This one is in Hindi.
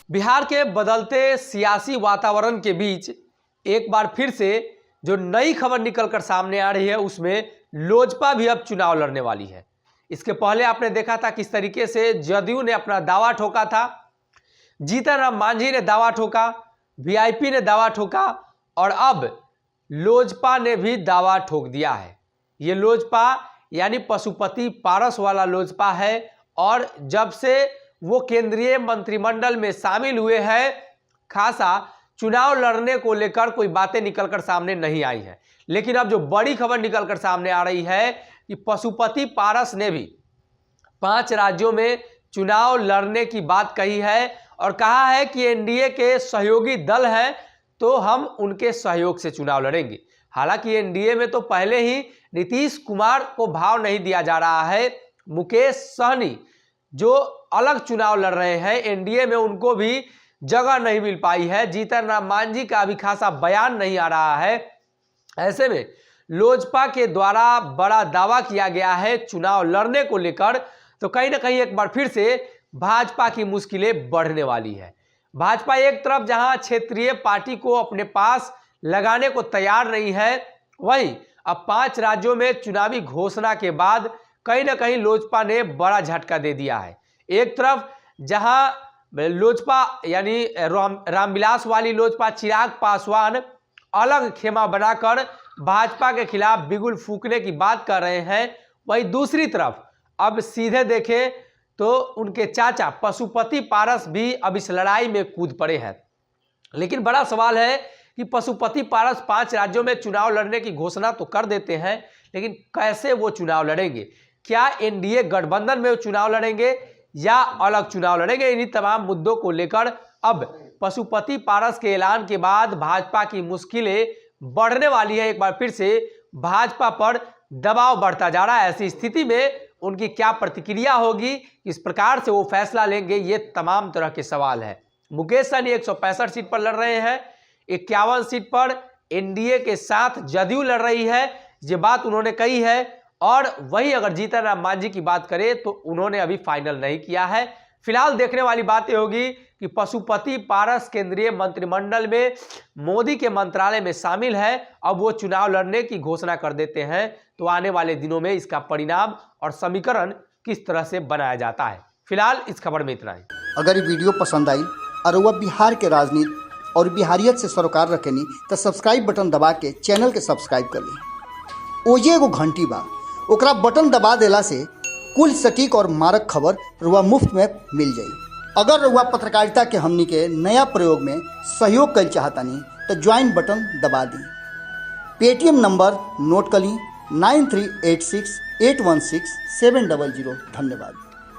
बिहार के बदलते सियासी वातावरण के बीच एक बार फिर से जो नई खबर निकलकर सामने आ रही है उसमें लोजपा भी अब चुनाव लड़ने वाली है। इसके पहले आपने देखा था किस तरीके से जदयू ने अपना दावा ठोका था, जीतन राम मांझी ने दावा ठोका, वीआईपी ने दावा ठोका और अब लोजपा ने भी दावा ठोक दिया है। ये लोजपा यानी पशुपति पारस वाला लोजपा है और जब से वो केंद्रीय मंत्रिमंडल में शामिल हुए हैं खासा चुनाव लड़ने को लेकर कोई बातें निकलकर सामने नहीं आई है। लेकिन अब जो बड़ी खबर निकलकर सामने आ रही है कि पशुपति पारस ने भी 5 राज्यों में चुनाव लड़ने की बात कही है और कहा है कि एनडीए के सहयोगी दल हैं तो हम उनके सहयोग से चुनाव लड़ेंगे। हालांकि एनडीए में तो पहले ही नीतीश कुमार को भाव नहीं दिया जा रहा है, मुकेश सहनी जो अलग चुनाव लड़ रहे हैं एनडीए में उनको भी जगह नहीं मिल पाई है, जीतन राम मांझी का भी खासा बयान नहीं आ रहा है। ऐसे में लोजपा के द्वारा बड़ा दावा किया गया है चुनाव लड़ने को लेकर, तो कहीं ना कहीं एक बार फिर से भाजपा की मुश्किलें बढ़ने वाली है। भाजपा एक तरफ जहां क्षेत्रीय पार्टी को अपने पास लगाने को तैयार नहीं है, वहीं अब 5 राज्यों में चुनावी घोषणा के बाद कहीं ना कहीं लोजपा ने बड़ा झटका दे दिया है। एक तरफ जहां लोजपा यानी रामविलास वाली लोजपा चिराग पासवान अलग खेमा बनाकर भाजपा के खिलाफ बिगुल फूंकने की बात कर रहे हैं, वहीं दूसरी तरफ अब सीधे देखें तो उनके चाचा पशुपति पारस भी अब इस लड़ाई में कूद पड़े हैं। लेकिन बड़ा सवाल है कि पशुपति पारस 5 राज्यों में चुनाव लड़ने की घोषणा तो कर देते हैं, लेकिन कैसे वो चुनाव लड़ेंगे? क्या एनडीए गठबंधन में वो चुनाव लड़ेंगे या अलग चुनाव लड़ेंगे? इन्हीं तमाम मुद्दों को लेकर अब पशुपति पारस के ऐलान के बाद भाजपा की मुश्किलें बढ़ने वाली है। एक बार फिर से भाजपा पर दबाव बढ़ता जा रहा है। ऐसी स्थिति में उनकी क्या प्रतिक्रिया होगी, किस प्रकार से वो फैसला लेंगे, ये तमाम तरह के सवाल है। मुकेश सहनी 165 सीट पर लड़ रहे हैं, 51 सीट पर एनडीए के साथ जदयू लड़ रही है, ये बात उन्होंने कही है। और वही अगर जीतन राम मांझी की बात करें तो उन्होंने अभी फाइनल नहीं किया है। फिलहाल देखने वाली बात यह होगी कि पशुपति पारस केंद्रीय मंत्रिमंडल में मोदी के मंत्रालय में शामिल है, अब वो चुनाव लड़ने की घोषणा कर देते हैं तो आने वाले दिनों में इसका परिणाम और समीकरण किस तरह से बनाया जाता है। फिलहाल इस खबर में इतना ही। अगर ये वीडियो पसंद आई और वह बिहार के राजनीति और बिहारियत से सरोकार रखेनी तो सब्सक्राइब बटन दबा के चैनल के सब्सक्राइब कर ली। ओजे एगो घंटी बा, ओकरा बटन दबा देला से कुल सटीक और मारक खबर रुआ मुफ्त में मिल जाई। अगर रुआ पत्रकारिता के हमनी के नया प्रयोग में सहयोग कर चाहतानी तो ज्वाइन बटन दबा दी। पेटीएम नंबर नोट कर ली 9386816700। धन्यवाद।